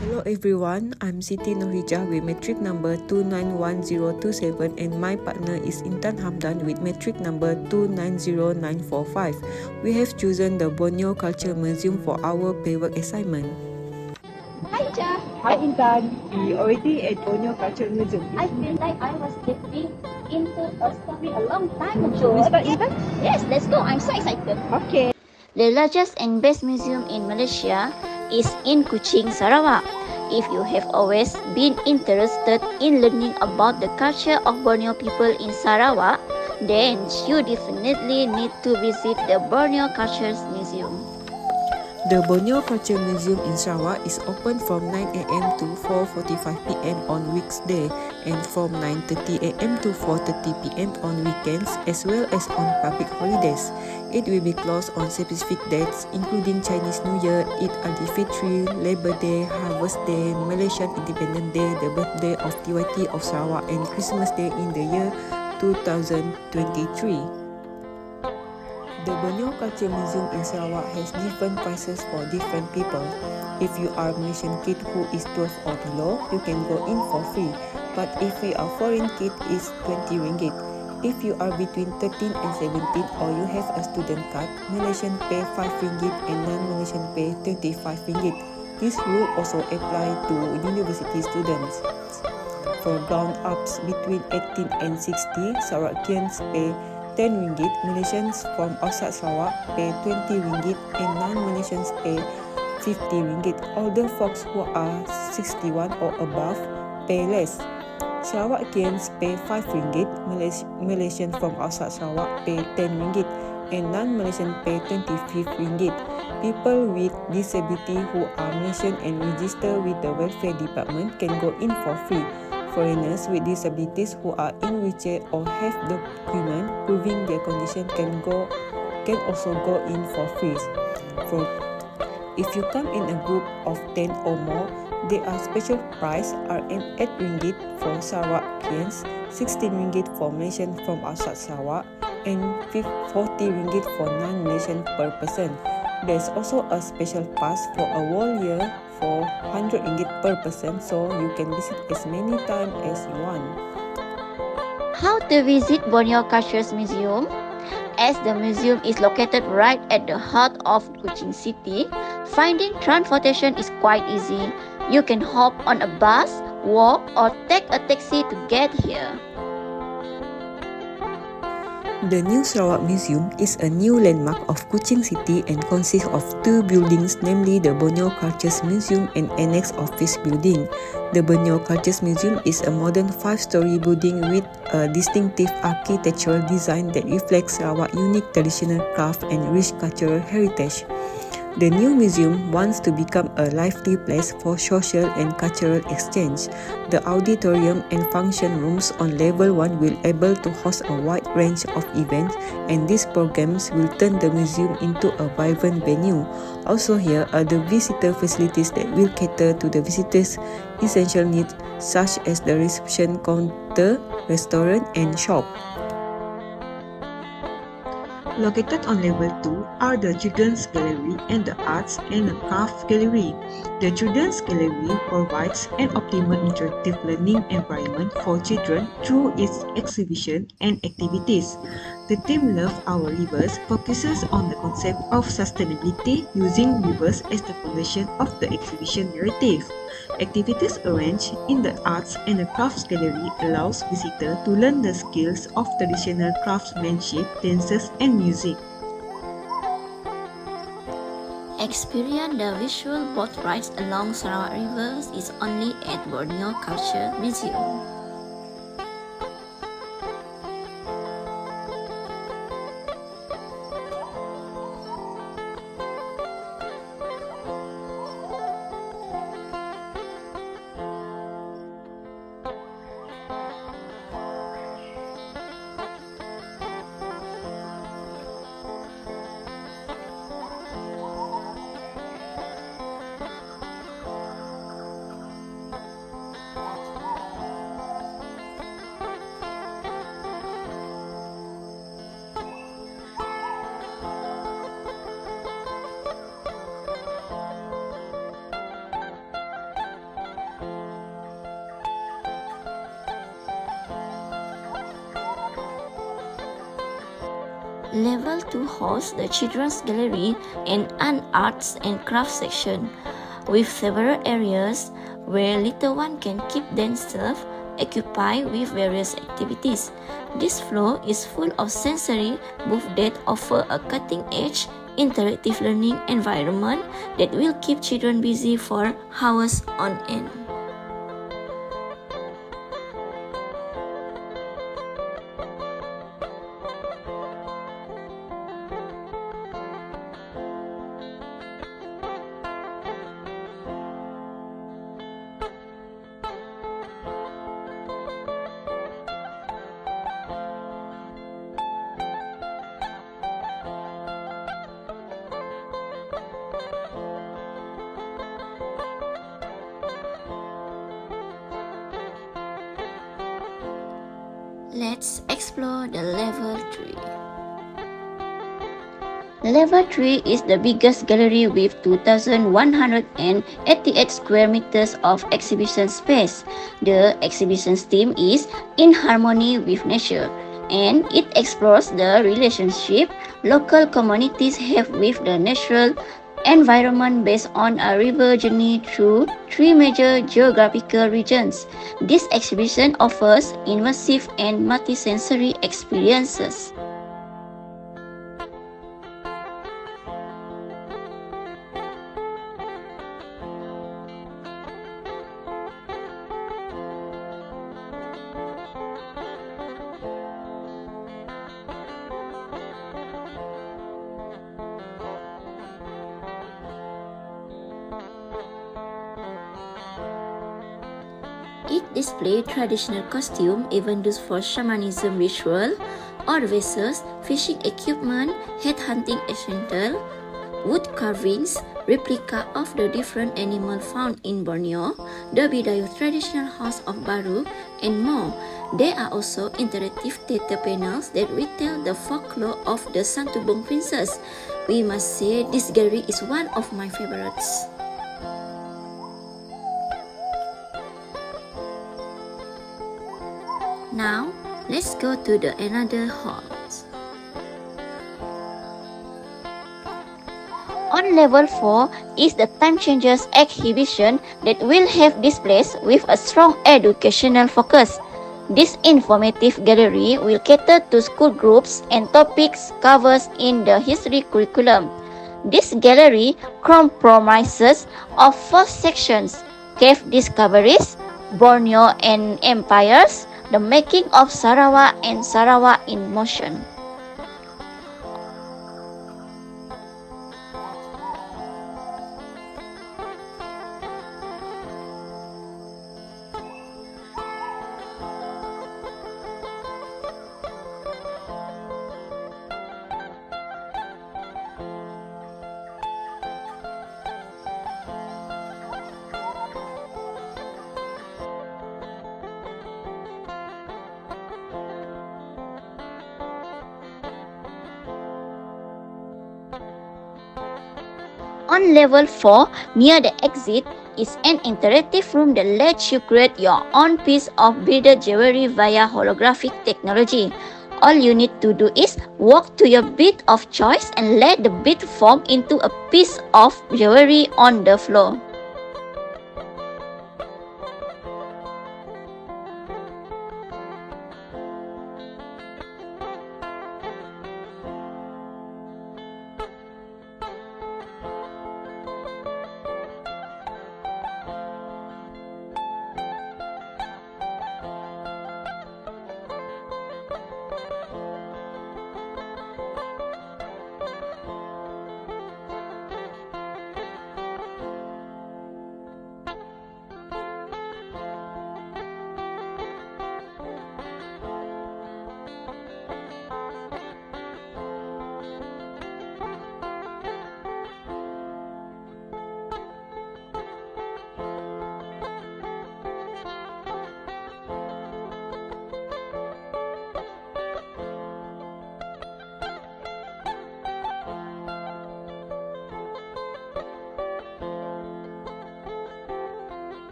Hello everyone, I'm Siti Nohijah with metric number 291027 and my partner is Intan Hamdan with metric number 290945. We have chosen the Borneo Culture Museum for our paperwork assignment. Hi, Ja. Hi Intan, we already at Borneo Culture Museum. I feel like I was dipping into a story a long time ago. We start, Intan? Yes, let's go. I'm so excited. Okay. The largest and best museum in Malaysia is in Kuching, Sarawak. If you have always been interested in learning about the culture of Borneo people in Sarawak, then you definitely need to visit the Borneo Culture Museum. The Borneo Culture Museum in Sarawak is open from 9 am to 4:45 pm on weekday and from 9:30 am to 4:30 pm on weekends as well as on public holidays. It will be closed on specific dates including Chinese New Year, Eid al-Fitr, Labor Day, Harvest Day, Malaysian Independence Day, the birthday of TYT of Sarawak and Christmas Day in the year 2023. The Borneo Culture Museum in Sarawak has different prices for different people. If you are a Malaysian kid who is 12 or below, you can go in for free. But if you are foreign kid, it's 20 ringgit. If you are between 13 and 17 or you have a student card, Malaysian pay 5 ringgit and non-Malaysian pay 25 ringgit. This rule also apply to university students. For grown-ups between 18 and 60, Sarawakians pay 10 ringgit, Malaysians from outside Sarawak pay 20 ringgit and non-Malaysians pay 50 ringgit. Older folks who are 61 or above pay less. Sarawakians pay 5 ringgit, Malaysian from outside Sarawak pay 10 ringgit and non-Malaysian pay 25 ringgit. People with disability who are Malaysian and registered with the welfare department can go in for free. Foreigners with disabilities who are in wheelchair or have document proving their condition can also go in for free. If you come in a group of 10 or more, there are special price are 8 ringgit for Sarawakians, 16 ringgit for Malaysian from outside Sarawak, and 40 ringgit for non-Malaysian per person. There's also a special pass for a whole year for 100 ringgit per person, so you can visit as many times as you want. How to visit Borneo Culture Museum? As the museum is located right at the heart of Kuching City, finding transportation is quite easy. You can hop on a bus, walk, or take a taxi to get here. The New Sarawak Museum is a new landmark of Kuching City and consists of 2 buildings, namely the Borneo Culture Museum and Annex Office Building. The Borneo Culture Museum is a modern 5-story building with a distinctive architectural design that reflects Sarawak's unique traditional craft and rich cultural heritage. The new museum wants to become a lively place for social and cultural exchange. The auditorium and function rooms on level 1 will be able to host a wide range of events, and these programs will turn the museum into a vibrant venue. Also here are the visitor facilities that will cater to the visitors' essential needs such as the reception counter, restaurant and shop. Located on level 2 are the Children's Gallery and the Arts and Craft Gallery. The Children's Gallery provides an optimal interactive learning environment for children through its exhibition and activities. The theme Love Our Rivers focuses on the concept of sustainability using rivers as the foundation of the exhibition narrative. Activities arranged in the Arts and Crafts Gallery allows visitors to learn the skills of traditional craftsmanship, dances, and music. Experience the visual boat rides along Sarawak rivers is only at Borneo Culture Museum. Level 2 hosts the Children's Gallery and an Arts and Crafts section, with several areas where little ones can keep themselves occupied with various activities. This floor is full of sensory booths that offer a cutting-edge, interactive learning environment that will keep children busy for hours on end. Let's explore the level 3. Level 3 is the biggest gallery with 2,188 square meters of exhibition space. The exhibition's theme is In Harmony with Nature, and it explores the relationship local communities have with the natural environment based on a river journey through 3 major geographical regions. This exhibition offers immersive and multisensory experiences. It displays traditional costume, even those for shamanism ritual, or vessels, fishing equipment, headhunting essential, wood carvings, replica of the different animals found in Borneo, the Bidayu traditional house of Baru, and more. There are also interactive theater panels that retell the folklore of the Santubong princess. We must say this gallery is one of my favorites. Now, let's go to the another hall. On level 4 is the Time Changers exhibition that will have displays with a strong educational focus. This informative gallery will cater to school groups and topics covered in the history curriculum. This gallery comprises of 4 sections: cave discoveries, Borneo and empires, the making of Sarawak, and Sarawak in motion. On level 4, near the exit, is an interactive room that lets you create your own piece of beaded jewelry via holographic technology. All you need to do is walk to your bead of choice and let the bead form into a piece of jewelry on the floor.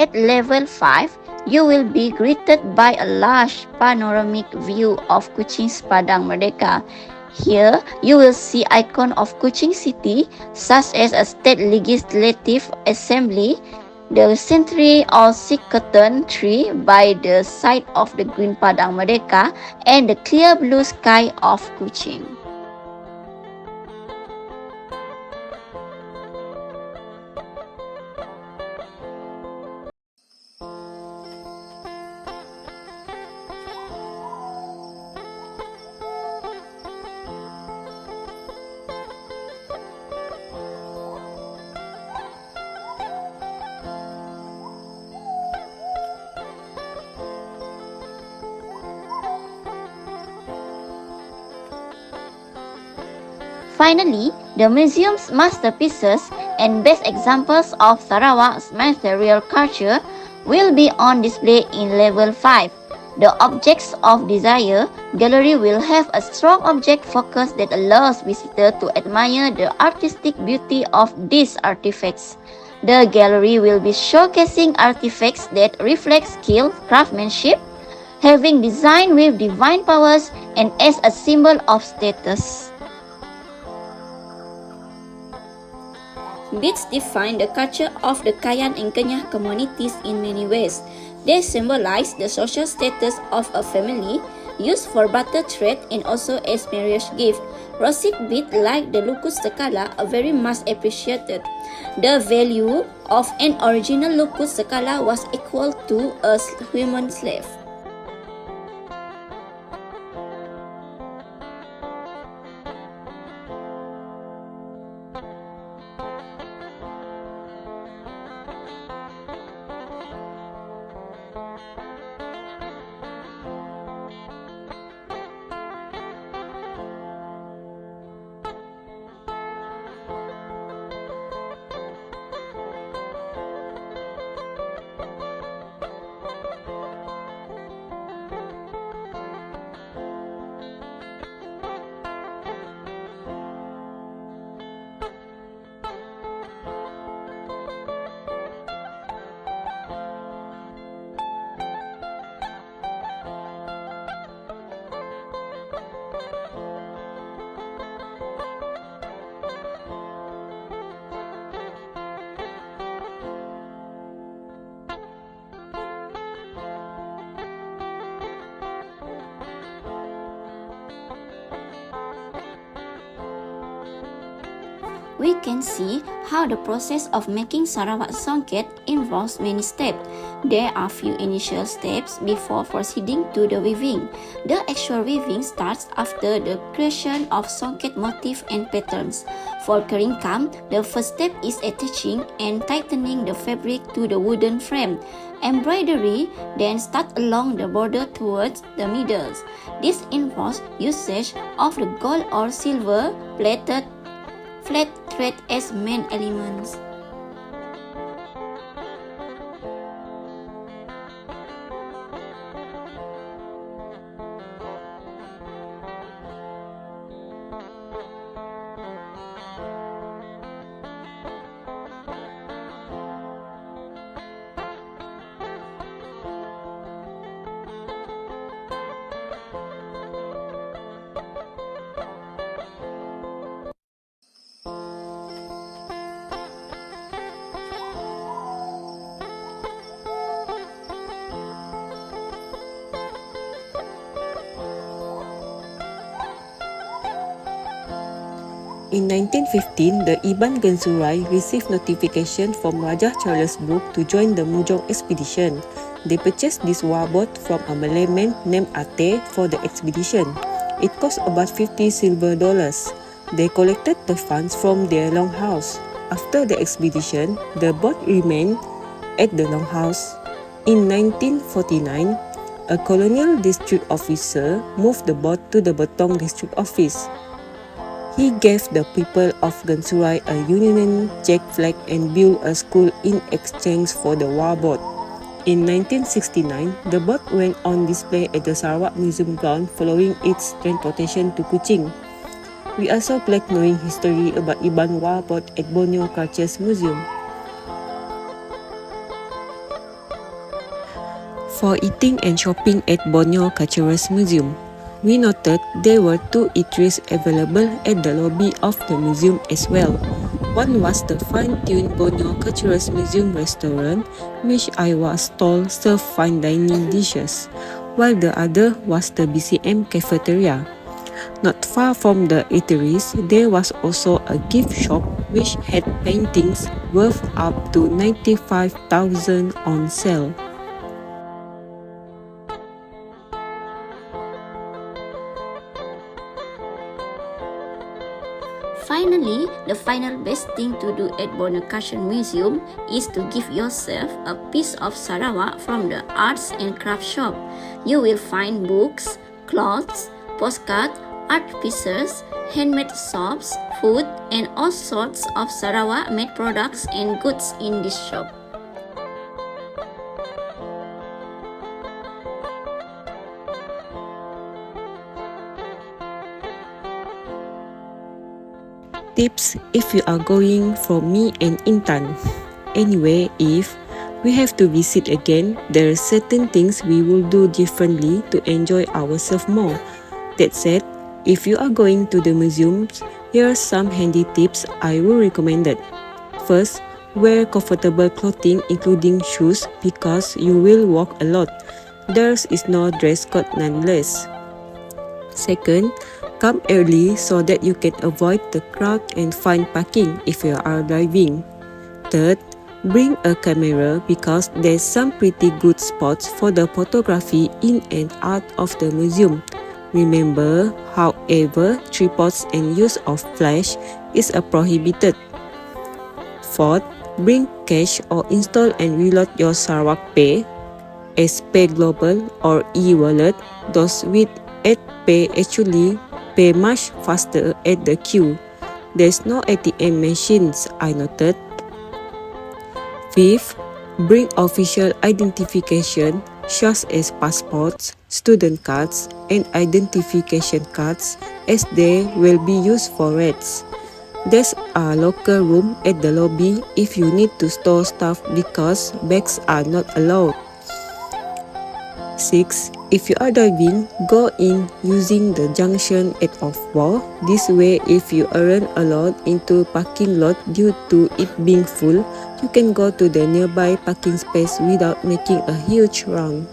At level 5, you will be greeted by a large panoramic view of Kuching's Padang Merdeka. Here, you will see icons of Kuching City, such as a state legislative assembly, the century or curtain tree by the side of the green Padang Merdeka, and the clear blue sky of Kuching. Finally, the museum's masterpieces and best examples of Sarawak's material culture will be on display in level 5. The Objects of Desire gallery will have a strong object focus that allows visitors to admire the artistic beauty of these artifacts. The gallery will be showcasing artifacts that reflect skill, craftsmanship, having designed with divine powers and as a symbol of status. Beads define the culture of the Kayan and Kenyah communities in many ways. They symbolize the social status of a family, used for barter trade and also as marriage gift. Rustic beads like the Lukus Sekala are very much appreciated. The value of an original Lukus Sekala was equal to a human slave. We can see how the process of making Sarawak songket involves many steps. There are few initial steps before proceeding to the weaving. The actual weaving starts after the creation of songket motif and patterns. For keringkam, the first step is attaching and tightening the fabric to the wooden frame. Embroidery then starts along the border towards the middles. This involves usage of the gold or silver plated flat thread as main elements. In 1915, the Iban Gensurai received notification from Raja Charles Brooke to join the Mujong expedition. They purchased this warboat from a Malay man named Ate for the expedition. It cost about 50 silver dollars. They collected the funds from their longhouse. After the expedition, the boat remained at the longhouse. In 1949, a colonial district officer moved the boat to the Betong district office. He gave the people of Gensurai a Union Jack flag and built a school in exchange for the warboat. In 1969, the boat went on display at the Sarawak Museum ground following its transportation to Kuching. We also collect knowing history about Iban warboat at Borneo Cultures Museum. For eating and shopping at Borneo Cultural Museum, we noted there were 2 eateries available at the lobby of the museum as well. One was the fine-tuned Borneo Cultural Museum restaurant, which I was told served fine dining dishes, while the other was the BCM cafeteria. Not far from the eateries, there was also a gift shop which had paintings worth up to 95,000 on sale. Finally, the final best thing to do at Borneo Cultural Museum is to give yourself a piece of Sarawak from the arts and craft shop. You will find books, clothes, postcards, art pieces, handmade soaps, food, and all sorts of Sarawak-made products and goods in this shop. Tips if you are going from me and Intan. Anyway, if we have to visit again, there are certain things we will do differently to enjoy ourselves more. That said, if you are going to the museums, here are some handy tips I will recommend. First, wear comfortable clothing including shoes because you will walk a lot. There is no dress code nonetheless. Second, come early so that you can avoid the crowd and find parking if you are driving. Third, bring a camera because there's some pretty good spots for the photography in and out of the museum. Remember, however, tripods and use of flash is prohibited. Fourth, bring cash or install and reload your Sarawak Pay as Pay Global or e-wallet. Those with Pay actually pay much faster at the queue. There's no ATM machines, I noted. Fifth, bring official identification such as passports, student cards, and identification cards as they will be used for rates. There's a locker room at the lobby if you need to store stuff because bags are not allowed. 6. If you are driving, go in using the junction at off-wall. This way, if you aren't allowed into parking lot due to it being full, you can go to the nearby parking space without making a huge round.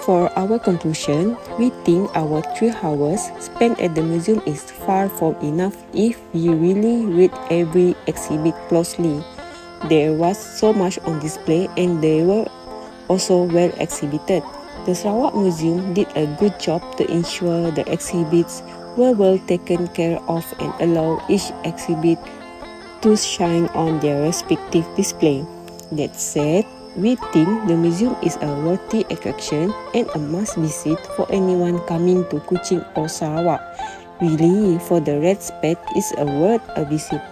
For our conclusion, we think our 3 hours spent at the museum is far from enough if we really read every exhibit closely. There was so much on display and they were also well exhibited. The Sarawak Museum did a good job to ensure the exhibits were well taken care of and allow each exhibit to shine on their respective display. That said, we think the museum is a worthy attraction and a must visit for anyone coming to Kuching or Sarawak. Really, for the red spade is worth a visit.